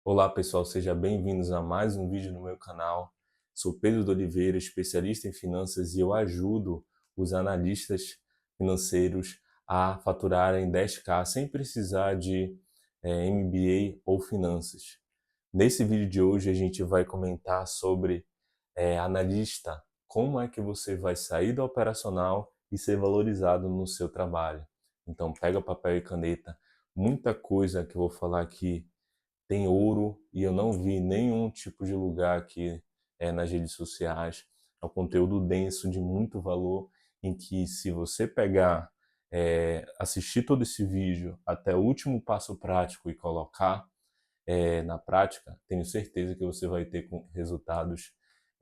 Olá pessoal, sejam bem-vindos a mais um vídeo no meu canal. Sou Pedro de Oliveira, especialista em finanças e eu ajudo os analistas financeiros a faturarem 10K sem precisar de MBA ou finanças. Nesse vídeo de hoje a gente vai comentar sobre analista, como é que você vai sair do operacional e ser valorizado no seu trabalho. Então pega papel e caneta, muita coisa que eu vou falar aqui tem ouro e eu não vi nenhum tipo de lugar aqui nas redes sociais. É um conteúdo denso, de muito valor, em que se você pegar, assistir todo esse vídeo até o último passo prático e colocar na prática, tenho certeza que você vai ter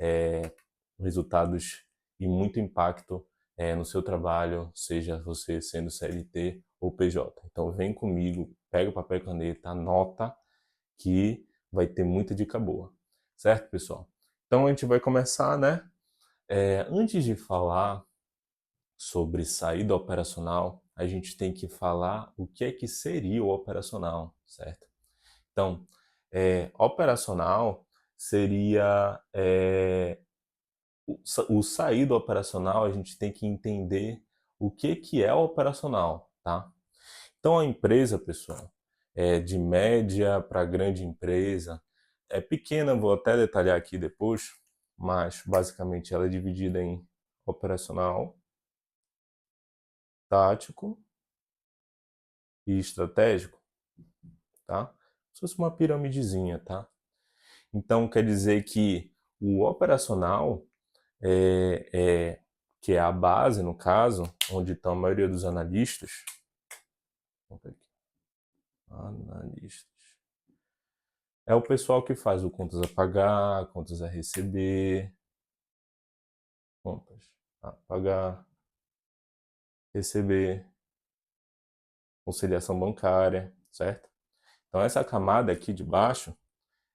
é, resultados e muito impacto no seu trabalho, seja você sendo CLT ou PJ. Então vem comigo, pega o papel e caneta, anota que vai ter muita dica boa, certo, pessoal? Então a gente vai começar, né? Antes de falar sobre saída operacional, a gente tem que falar o que é que seria o operacional, certo? Então, operacional seria o sair do operacional, a gente tem que entender o que é o operacional, tá? Então a empresa, pessoal, é de média para grande empresa, é pequena, vou até detalhar aqui depois, mas basicamente ela é dividida em operacional, tático e estratégico, tá? Como se fosse uma piramidezinha, tá? Então quer dizer que o operacional que é a base, no caso, onde estão a maioria dos analistas, analistas, é o pessoal que faz o contas a pagar, contas a receber, contas a pagar, receber, conciliação bancária, certo? Então essa camada aqui de baixo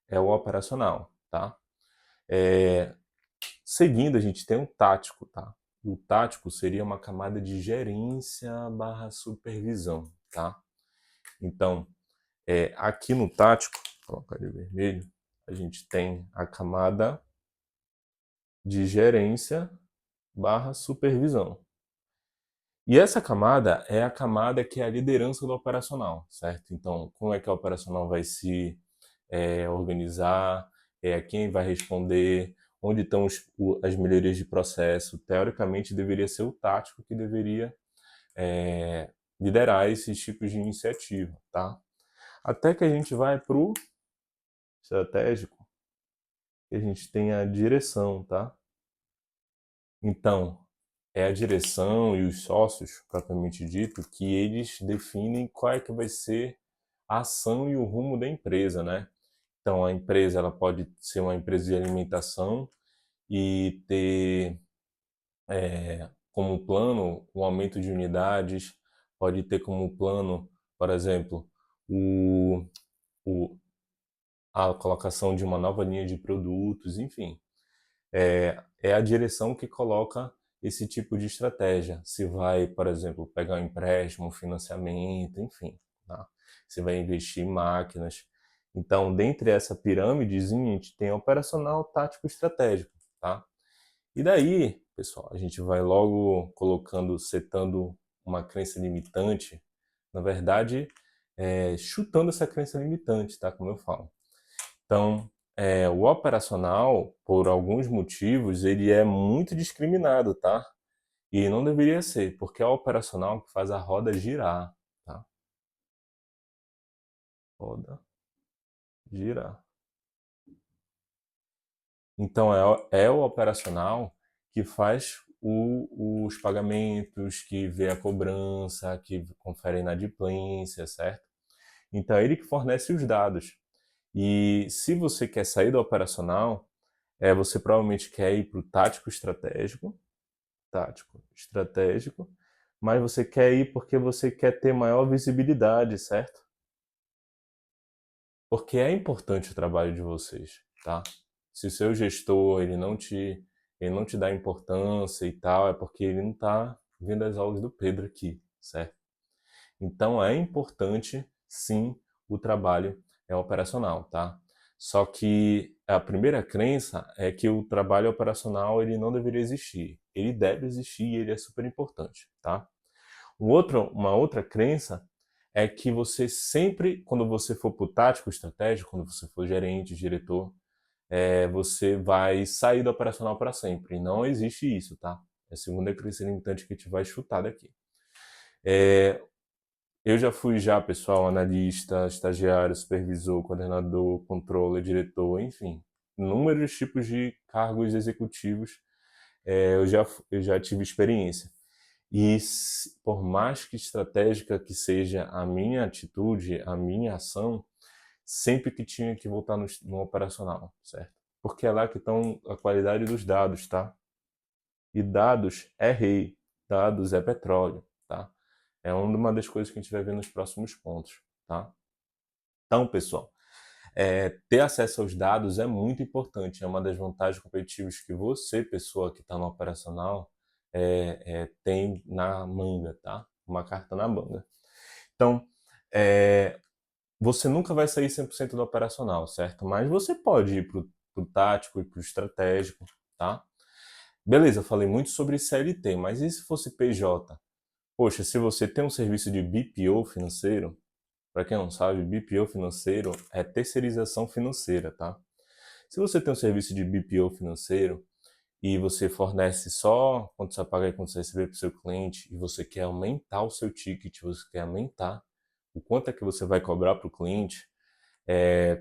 é o operacional, tá? É, Seguindo a gente tem o tático, tá? O tático seria uma camada de gerência barra supervisão, tá? Então, aqui no tático, vou colocar de vermelho, a gente tem a camada de gerência barra supervisão. E essa camada é a camada que é a liderança do operacional, certo? Então, como é que o operacional vai se organizar, quem vai responder, onde estão as melhorias de processo. Teoricamente, deveria ser o tático que deveria liderar esses tipos de iniciativa, tá? Até que a gente vai para o estratégico, e a gente tem a direção, tá? Então, é a direção e os sócios, propriamente dito, que eles definem qual é que vai ser a ação e o rumo da empresa, né? Então, a empresa ela pode ser uma empresa de alimentação e ter como plano o aumento de unidades, pode ter como plano, por exemplo, o, o, a colocação de uma nova linha de produtos, enfim. É a direção que coloca esse tipo de estratégia. Se vai, por exemplo, pegar um empréstimo, um financiamento, enfim, tá? Se vai investir em máquinas. Então, dentre essa pirâmidezinha, a gente tem operacional, tático e estratégico, tá? E daí, pessoal, a gente vai logo colocando, setando uma crença limitante, na verdade, chutando essa crença limitante, tá? Como eu falo. Então, o operacional, por alguns motivos, ele é muito discriminado, tá? E não deveria ser, porque é o operacional que faz a roda girar, tá? Roda girar. Então, é o operacional que faz os pagamentos, que vê a cobrança, que confere a inadimplência, certo? Então, é ele que fornece os dados. E se você quer sair do operacional, você provavelmente quer ir para o tático, estratégico, mas você quer ir porque você quer ter maior visibilidade, certo? Porque é importante o trabalho de vocês, tá? Se o seu gestor ele não te dá importância e tal, é porque ele não está vendo as aulas do Pedro aqui, certo? Então é importante, sim, o trabalho é operacional, tá? Só que a primeira crença é que o trabalho operacional ele não deveria existir. Ele deve existir e ele é super importante, tá? Uma outra crença é que você sempre, quando você for para o tático estratégico, quando você for gerente, diretor, você vai sair do operacional para sempre. Não existe isso, tá? É a segunda crença limitante que a gente vai chutar daqui. Eu já fui pessoal, analista, estagiário, supervisor, coordenador, controller, diretor, enfim, inúmeros tipos de cargos executivos, eu já tive experiência. E por mais que estratégica que seja a minha atitude, a minha ação, sempre que tinha que voltar no operacional, certo? Porque é lá que estão a qualidade dos dados, tá? E dados é rei, dados é petróleo, tá? É uma das coisas que a gente vai ver nos próximos pontos, tá? Então, pessoal, ter acesso aos dados é muito importante, é uma das vantagens competitivas que você, pessoa que está no operacional, tem na manga, tá? Uma carta na manga. Então, você nunca vai sair 100% do operacional, certo? Mas você pode ir para o tático e para o estratégico, tá? Beleza, falei muito sobre CLT, mas e se fosse PJ? Poxa, se você tem um serviço de BPO financeiro, para quem não sabe, BPO financeiro é terceirização financeira, tá? Se você tem um serviço de BPO financeiro e você fornece só quando você paga e quando você receber para o seu cliente e você quer aumentar o seu ticket, você quer aumentar o quanto é que você vai cobrar para o cliente,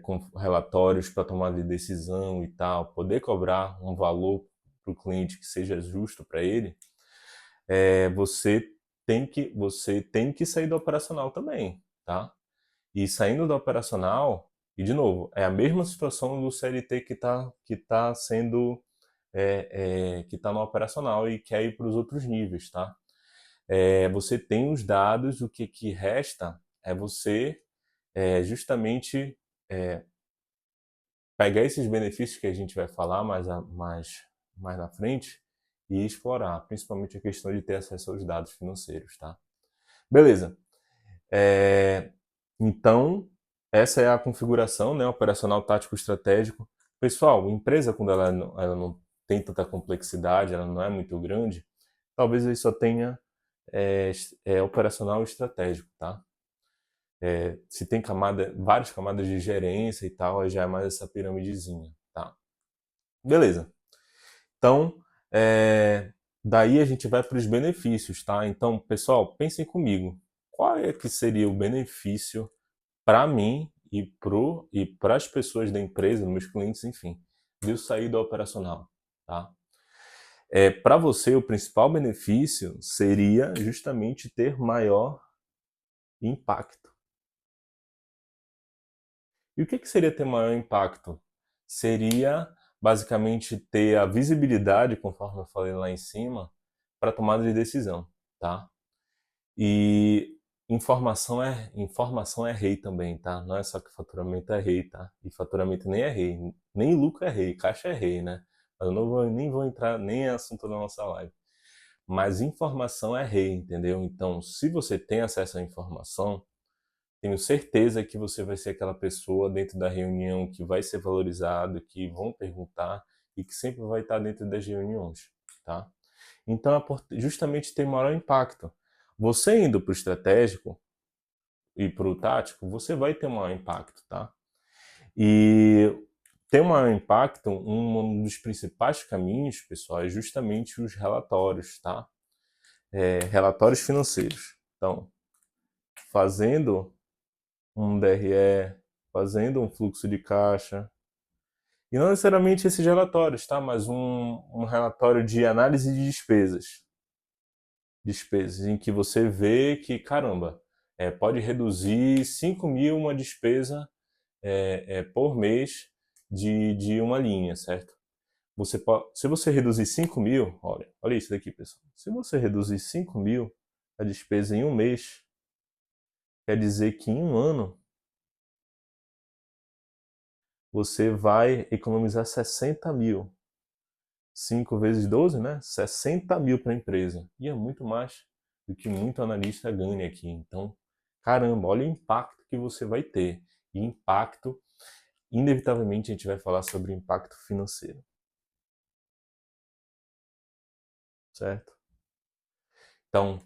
com relatórios para tomada de decisão e tal, poder cobrar um valor para o cliente que seja justo para ele, você tem que sair do operacional também, tá? E saindo do operacional, e de novo, é a mesma situação do CLT que tá sendo que está no operacional e quer ir para os outros níveis, tá? Você tem os dados, o que resta é você justamente pegar esses benefícios que a gente vai falar mais na frente e explorar, principalmente a questão de ter acesso aos dados financeiros, tá? Beleza. Então, essa é a configuração, né? Operacional, tático, estratégico. Pessoal, empresa, quando ela não tem tanta complexidade, ela não é muito grande, talvez ele só tenha operacional e estratégico, tá? Se tem várias camadas de gerência e tal, aí já é mais essa piramidezinha, tá? Beleza. Então, daí a gente vai para os benefícios, tá? Então, pessoal, pensem comigo. Qual é que seria o benefício para mim e para as pessoas da empresa, meus clientes, enfim, de eu sair do operacional, tá? Para você, o principal benefício seria justamente ter maior impacto. E o que seria ter maior impacto? Seria basicamente ter a visibilidade, conforme eu falei lá em cima, para tomada de decisão, tá? E informação é rei também, tá? Não é só que faturamento é rei, tá? E faturamento nem é rei, nem lucro é rei, caixa é rei, né? Mas eu nem vou entrar, nem é assunto da nossa live. Mas informação é rei, entendeu? Então, se você tem acesso à informação, tenho certeza que você vai ser aquela pessoa dentro da reunião que vai ser valorizado, que vão perguntar e que sempre vai estar dentro das reuniões, tá? Então, justamente tem maior impacto. Você indo para o estratégico e para o tático, você vai ter maior impacto, tá? E ter maior impacto, um dos principais caminhos, pessoal, é justamente os relatórios, tá? Relatórios financeiros. Então, fazendo um DRE, fazendo um fluxo de caixa, e não necessariamente esses relatórios, tá? Mas um relatório de análise de despesas, em que você vê que, caramba, pode reduzir 5 mil uma despesa por mês de uma linha, certo? Se você reduzir 5 mil, olha isso daqui, pessoal. Se você reduzir 5 mil a despesa em um mês, quer dizer que em um ano você vai economizar 60 mil. 5 vezes 12, né? 60 mil para a empresa. E é muito mais do que muito analista ganha aqui. Então, caramba, olha o impacto que você vai ter. e impacto, inevitavelmente a gente vai falar sobre impacto financeiro, certo? Então,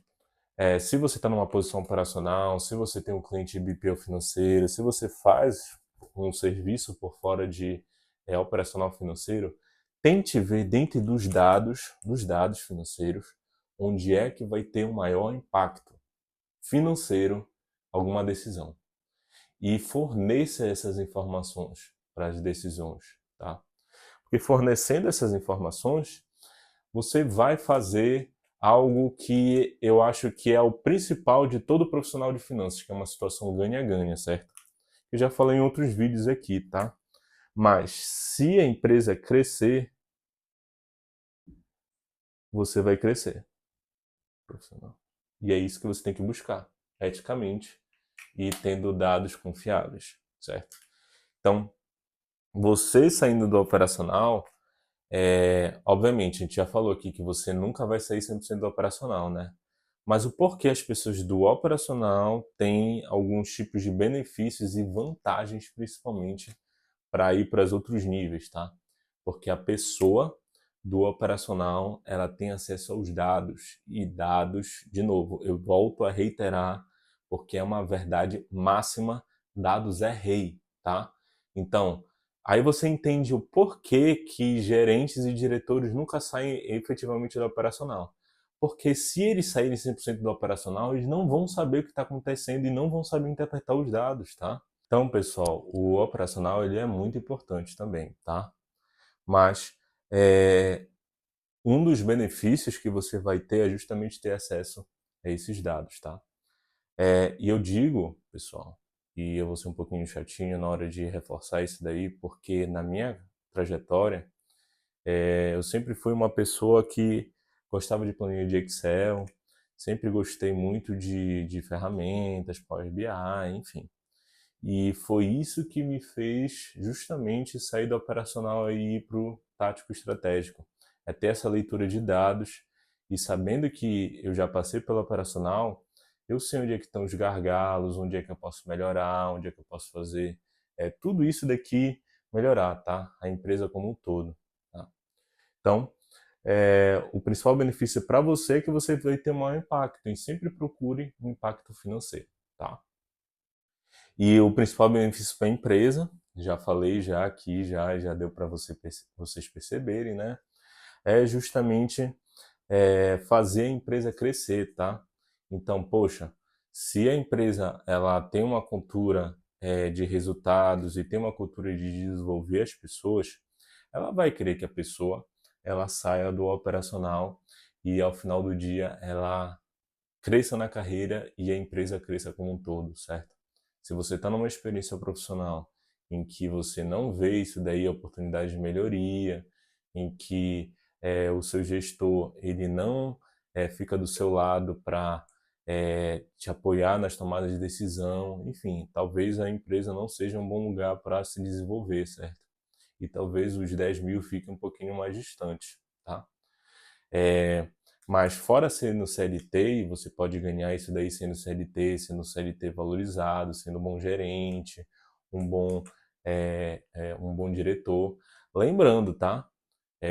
se você está numa posição operacional, se você tem um cliente de BPO financeiro, se você faz um serviço por fora de operacional financeiro, tente ver dentro dos dados financeiros, onde é que vai ter um maior impacto financeiro alguma decisão. E forneça essas informações para as decisões, tá? Porque fornecendo essas informações, você vai fazer algo que eu acho que é o principal de todo profissional de finanças, que é uma situação ganha-ganha, certo? Eu já falei em outros vídeos aqui, tá? Mas se a empresa crescer, você vai crescer, profissional. E é isso que você tem que buscar, eticamente e tendo dados confiáveis, certo? Então, você saindo do operacional, obviamente, a gente já falou aqui que você nunca vai sair 100% do operacional, né? Mas o porquê as pessoas do operacional têm alguns tipos de benefícios e vantagens, principalmente, para ir para os outros níveis, tá? Porque a pessoa do operacional, ela tem acesso aos dados, e dados, de novo, eu volto a reiterar, porque é uma verdade máxima, dados é rei, tá? Então, aí você entende o porquê que gerentes e diretores nunca saem efetivamente do operacional. Porque se eles saírem 100% do operacional, eles não vão saber o que está acontecendo e não vão saber interpretar os dados, tá? Então, pessoal, o operacional ele é muito importante também, tá? Mas um dos benefícios que você vai ter é justamente ter acesso a esses dados, tá? E eu digo, pessoal, e eu vou ser um pouquinho chatinho na hora de reforçar isso daí, porque na minha trajetória, eu sempre fui uma pessoa que gostava de planilha de Excel, sempre gostei muito de ferramentas, Power BI, enfim. E foi isso que me fez justamente sair do operacional e ir para o tático estratégico. É ter essa leitura de dados e sabendo que eu já passei pelo operacional, eu sei onde é que estão os gargalos, onde é que eu posso melhorar, onde é que eu posso fazer tudo isso daqui melhorar, tá? A empresa como um todo. Tá? Então, o principal benefício para você é que você vai ter um maior impacto. E sempre procure um impacto financeiro, tá? E o principal benefício para a empresa, já falei já aqui, já deu para vocês perceberem, né? É justamente fazer a empresa crescer, tá? Então, poxa, se a empresa ela tem uma cultura de resultados e tem uma cultura de desenvolver as pessoas, ela vai querer que a pessoa ela saia do operacional e ao final do dia ela cresça na carreira e a empresa cresça como um todo, certo? Se você está numa experiência profissional em que você não vê isso daí, oportunidade de melhoria, em que o seu gestor ele não fica do seu lado para te apoiar nas tomadas de decisão, enfim, talvez a empresa não seja um bom lugar para se desenvolver, certo? E talvez os 10 mil fiquem um pouquinho mais distantes, tá? É, mas fora ser no CLT, e você pode ganhar isso daí sendo CLT valorizado, sendo um bom gerente, um bom, um bom diretor. Lembrando, tá?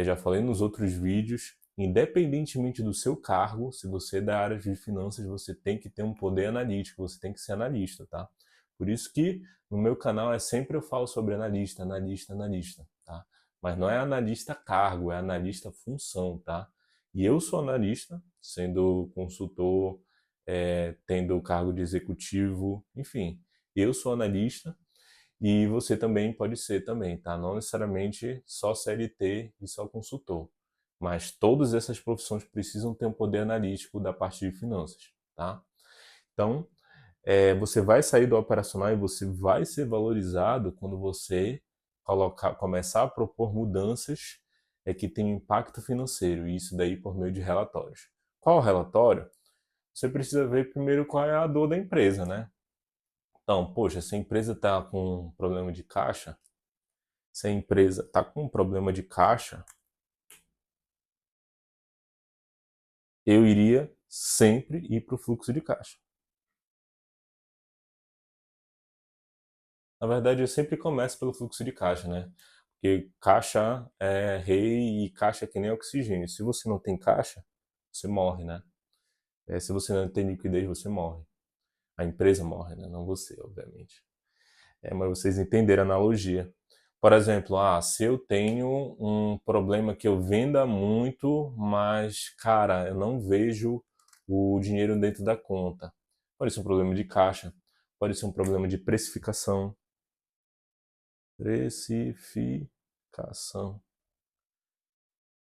Já falei nos outros vídeos, independentemente do seu cargo, se você é da área de finanças, você tem que ter um poder analítico, você tem que ser analista, tá? Por isso que no meu canal sempre eu falo sobre analista, analista, analista, tá? Mas não é analista cargo, é analista função, tá? E eu sou analista, sendo consultor, tendo o cargo de executivo, enfim, eu sou analista e você também pode ser também, tá? Não necessariamente só CLT e só consultor, mas todas essas profissões precisam ter um poder analítico da parte de finanças, tá? Então, você vai sair do operacional e você vai ser valorizado quando você começar a propor mudanças que têm impacto financeiro, e isso daí por meio de relatórios. Qual o relatório? Você precisa ver primeiro qual é a dor da empresa, né? Então, poxa, se a empresa está com um problema de caixa, se a empresa está com um problema de caixa, eu iria sempre ir para o fluxo de caixa. Na verdade, eu sempre começo pelo fluxo de caixa, né? Porque caixa é rei e caixa é que nem oxigênio. Se você não tem caixa, você morre, né? Se você não tem liquidez, você morre. A empresa morre, né? Não você, obviamente. Mas vocês entenderam a analogia. Por exemplo, se eu tenho um problema que eu venda muito, mas, cara, eu não vejo o dinheiro dentro da conta. Pode ser um problema de caixa, pode ser um problema de precificação. Precificação.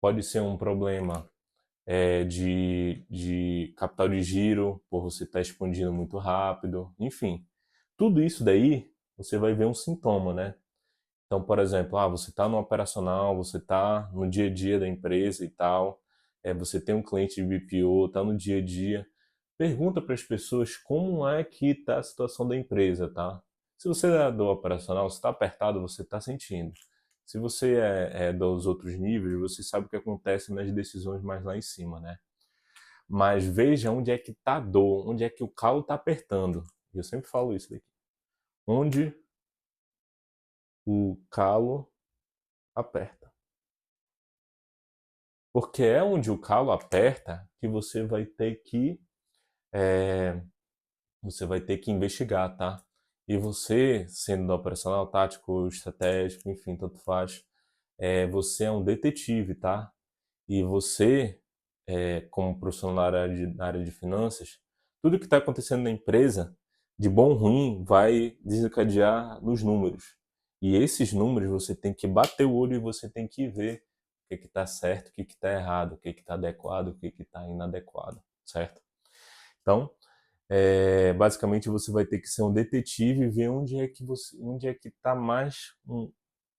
Pode ser um problema de capital de giro, por você estar expandindo muito rápido. Enfim, tudo isso daí você vai ver um sintoma, né? Então, por exemplo, você está no operacional, você está no dia a dia da empresa e tal, você tem um cliente de BPO, está no dia a dia. Pergunta para as pessoas como é que está a situação da empresa, tá? Se você é do operacional, se está apertado, você está sentindo. Se você é dos outros níveis, você sabe o que acontece nas decisões mais lá em cima, né? Mas veja onde é que está a dor, onde é que o calo está apertando. Eu sempre falo isso daqui. Onde o calo aperta. Porque é onde o calo aperta que é, você vai ter que investigar, tá? E você, sendo do operacional, tático, estratégico, enfim, tanto faz, você é um detetive, tá? E você, como profissional na área de finanças, tudo que está acontecendo na empresa, de bom ou ruim, vai desencadear nos números. E esses números você tem que bater o olho e você tem que ver o que está certo, o que está errado, o que está adequado, o que está inadequado, certo? Então, basicamente você vai ter que ser um detetive e ver onde é que tá mais,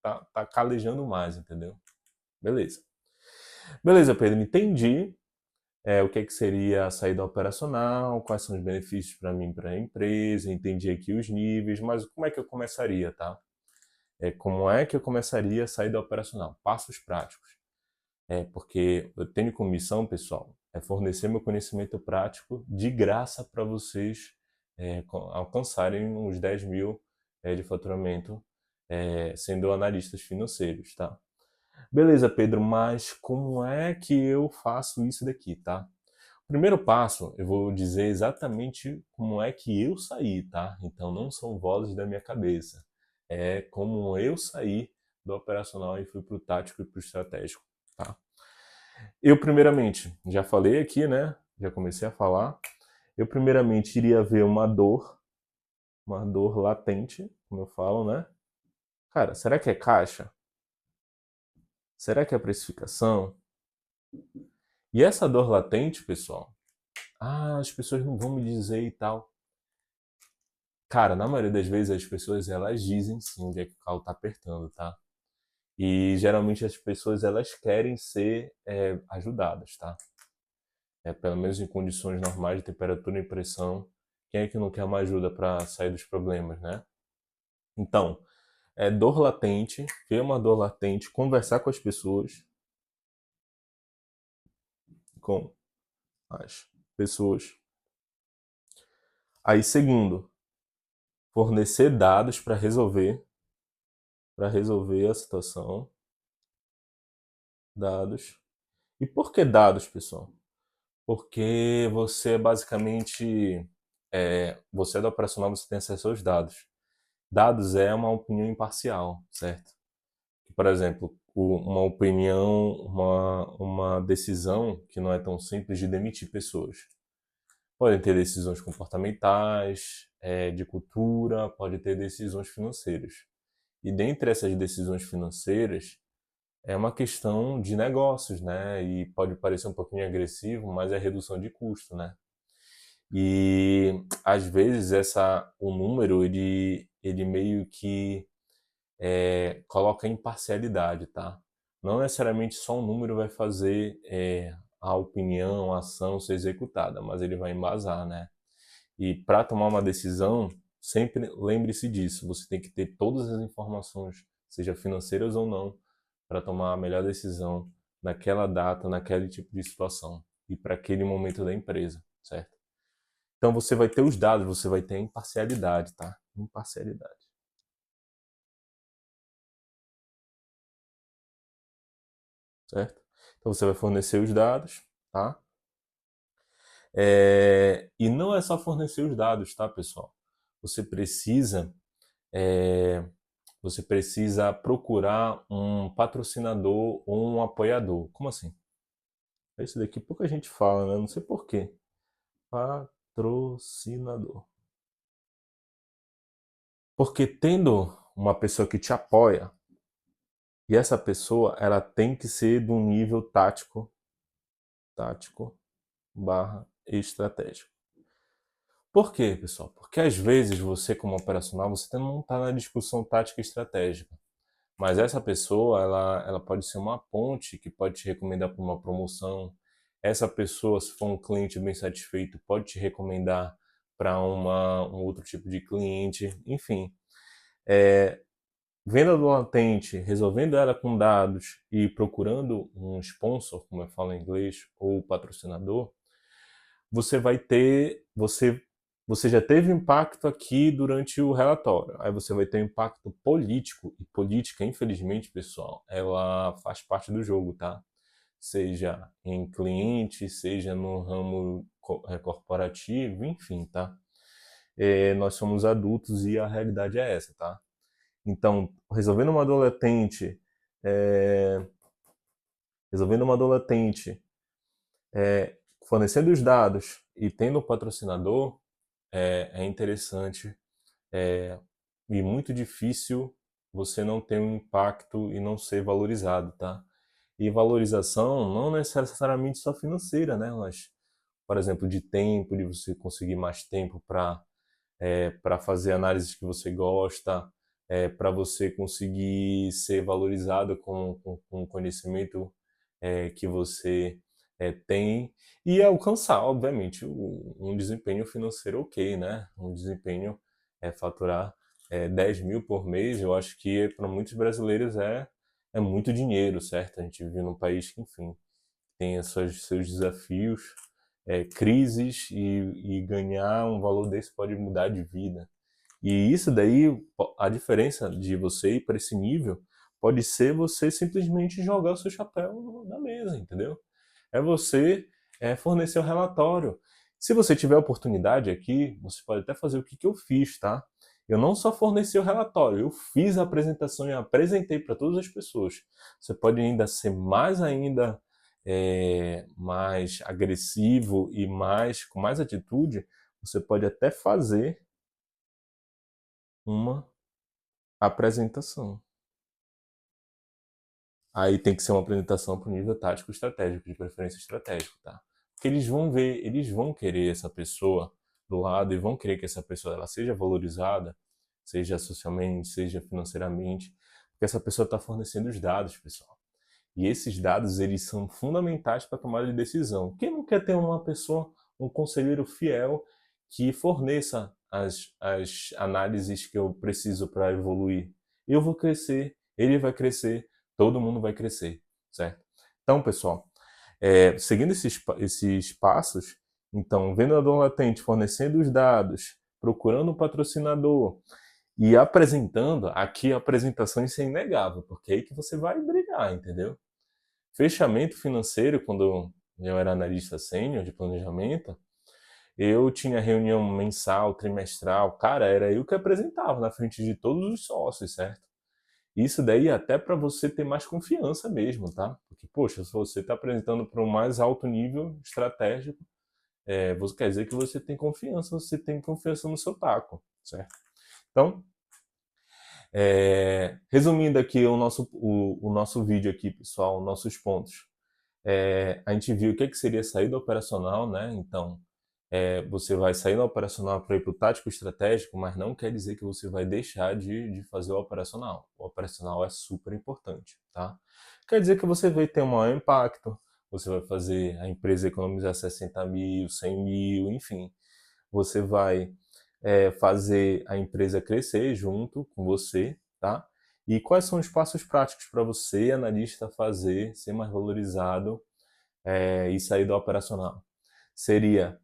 tá calejando mais, entendeu? Beleza. Beleza, Pedro, entendi o que, que seria a saída operacional, quais são os benefícios para mim, para a empresa, entendi aqui os níveis, mas como é que eu começaria, tá? Como é que eu começaria a saída operacional? Passos práticos. Porque eu tenho como missão, pessoal, fornecer meu conhecimento prático de graça para vocês alcançarem os 10 mil de faturamento sendo analistas financeiros, tá? Beleza, Pedro, mas como é que eu faço isso daqui, tá? Primeiro passo, eu vou dizer exatamente como é que eu saí, tá? Então não são vozes da minha cabeça. É como eu saí do operacional e fui para o tático e para o estratégico, tá? Eu, primeiramente, já falei aqui, né? Já comecei a falar. Eu, primeiramente, iria ver uma dor latente, como eu falo, né? Cara, será que é caixa? Será que é precificação? E essa dor latente, pessoal, as pessoas não vão me dizer e tal. Cara, na maioria das vezes as pessoas elas dizem sim onde é que o calo tá apertando, tá? E geralmente as pessoas elas querem ser ajudadas, tá? Pelo menos em condições normais de temperatura e pressão, quem é que não quer uma ajuda para sair dos problemas, né? Então, dor latente, ver uma dor latente, conversar com as pessoas, com as pessoas. Aí, segundo, fornecer dados para resolver a situação, dados. E por que dados, pessoal? Porque você basicamente, você é do operacional, você tem acesso aos dados. Dados é uma opinião imparcial, certo? Por exemplo, uma opinião, uma decisão que não é tão simples de demitir pessoas. Podem ter decisões comportamentais, de cultura, pode ter decisões financeiras. E dentre essas decisões financeiras, é uma questão de negócios, né? E pode parecer um pouquinho agressivo, mas é redução de custo, né? E às vezes o número ele meio que coloca imparcialidade, tá? Não necessariamente só um número vai fazer a opinião, a ação ser executada, mas ele vai embasar, né? E para tomar uma decisão, sempre lembre-se disso. Você tem que ter todas as informações, seja financeiras ou não, para tomar a melhor decisão naquela data, naquele tipo de situação e para aquele momento da empresa, certo? Então você vai ter os dados, você vai ter a imparcialidade, tá? Imparcialidade. certo? Então você vai fornecer os dados, tá? E não é só fornecer os dados, tá, pessoal? Você precisa, é, você precisa procurar um patrocinador ou um apoiador. Como assim? Esse daqui pouca gente fala, né? Não sei por quê. Patrocinador. Porque tendo uma pessoa que te apoia, e essa pessoa ela tem que ser de um nível tático barra estratégico. Por quê, pessoal? Porque às vezes você, como operacional, você não está na discussão tática e estratégica. Mas essa pessoa, ela pode ser uma ponte que pode te recomendar para uma promoção. Essa pessoa, se for um cliente bem satisfeito, pode te recomendar para um outro tipo de cliente. Enfim, venda do latente, resolvendo ela com dados e procurando um sponsor, como eu falo em inglês, ou patrocinador, você vai ter, você já teve impacto aqui durante o relatório. Aí você vai ter um impacto político. E política, infelizmente, pessoal, ela faz parte do jogo, tá? Seja em cliente, seja no ramo corporativo, enfim, tá? Nós somos adultos e a realidade é essa, tá? Então, é, resolvendo uma dor latente, fornecendo os dados e tendo um patrocinador, é interessante e muito difícil você não ter um impacto e não ser valorizado, tá? E valorização não necessariamente só financeira, né? Mas, por exemplo, de tempo, de você conseguir mais tempo para fazer análises que você gosta, para você conseguir ser valorizado com o conhecimento que você tem e alcançar, obviamente, um desempenho financeiro ok, né? Um desempenho faturar 10 mil por mês, eu acho que para muitos brasileiros é muito dinheiro, certo? A gente vive num país que, enfim, tem seus desafios, crises e ganhar um valor desse pode mudar de vida. E isso daí, a diferença de você ir para esse nível pode ser você simplesmente jogar o seu chapéu na mesa, entendeu? É você fornecer o relatório. Se você tiver oportunidade aqui, você pode até fazer o que eu fiz, tá? Eu não só forneci o relatório, eu fiz a apresentação e apresentei para todas as pessoas. Você pode ainda ser mais agressivo e com mais atitude. Você pode até fazer uma apresentação. Aí tem que ser uma apresentação para o nível tático estratégico, de preferência estratégico, tá? Porque eles vão ver, eles vão querer essa pessoa do lado e vão querer que essa pessoa ela seja valorizada, seja socialmente, seja financeiramente, porque essa pessoa está fornecendo os dados, pessoal. E esses dados eles são fundamentais para a tomada de decisão. Quem não quer ter uma pessoa, um conselheiro fiel que forneça as análises que eu preciso para evoluir? Eu vou crescer, ele vai crescer, todo mundo vai crescer, certo? Então, pessoal, seguindo esses passos, então, vendedor latente fornecendo os dados, procurando um patrocinador e apresentando, aqui a apresentação isso é inegável, porque é aí que você vai brigar, entendeu? Fechamento financeiro, quando eu era analista sênior de planejamento, eu tinha reunião mensal, trimestral, cara, era eu que apresentava na frente de todos os sócios, certo? Isso daí é até para você ter mais confiança mesmo, tá? Porque, poxa, se você está apresentando para um mais alto nível estratégico, você quer dizer que você tem confiança no seu taco, certo? Então, resumindo aqui o nosso vídeo aqui, pessoal, nossos pontos. A gente viu o que seria saída operacional, né? Então, você vai sair do operacional para ir para o tático estratégico, mas não quer dizer que você vai deixar de fazer o operacional. O operacional é super importante, tá? Quer dizer que você vai ter um maior impacto, você vai fazer a empresa economizar 60 mil, 100 mil, enfim. Você vai fazer a empresa crescer junto com você, tá? E quais são os passos práticos para você, analista, fazer, ser mais valorizado e sair do operacional? Seria,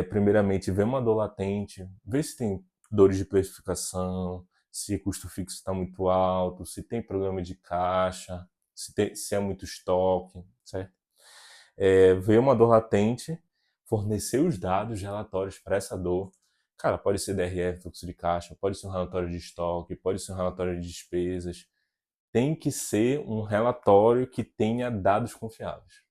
primeiramente, ver uma dor latente, ver se tem dores de precificação, se o custo fixo está muito alto, se tem problema de caixa, se é muito estoque, certo? Ver uma dor latente, fornecer os dados relatórios para essa dor. Cara, pode ser DRF, fluxo de caixa, pode ser um relatório de estoque, pode ser um relatório de despesas. Tem que ser um relatório que tenha dados confiáveis.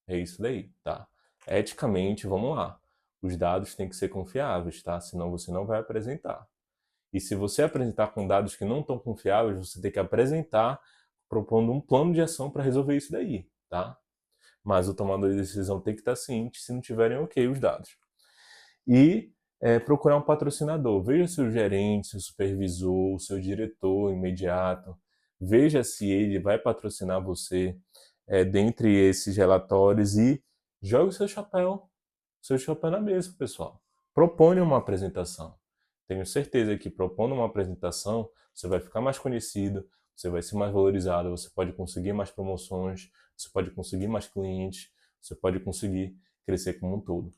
É isso daí, tá? Eticamente, vamos lá. Os dados têm que ser confiáveis, tá? Senão você não vai apresentar. E se você apresentar com dados que não estão confiáveis, você tem que apresentar propondo um plano de ação para resolver isso daí, tá? Mas o tomador de decisão tem que estar ciente se não tiverem ok os dados. E procurar um patrocinador. Veja seu gerente, seu supervisor, seu diretor imediato. Veja se ele vai patrocinar você dentre esses relatórios e jogue seu chapéu na mesa, pessoal. Propone uma apresentação. Tenho certeza que propondo uma apresentação, você vai ficar mais conhecido, você vai ser mais valorizado, você pode conseguir mais promoções, você pode conseguir mais clientes, você pode conseguir crescer como um todo.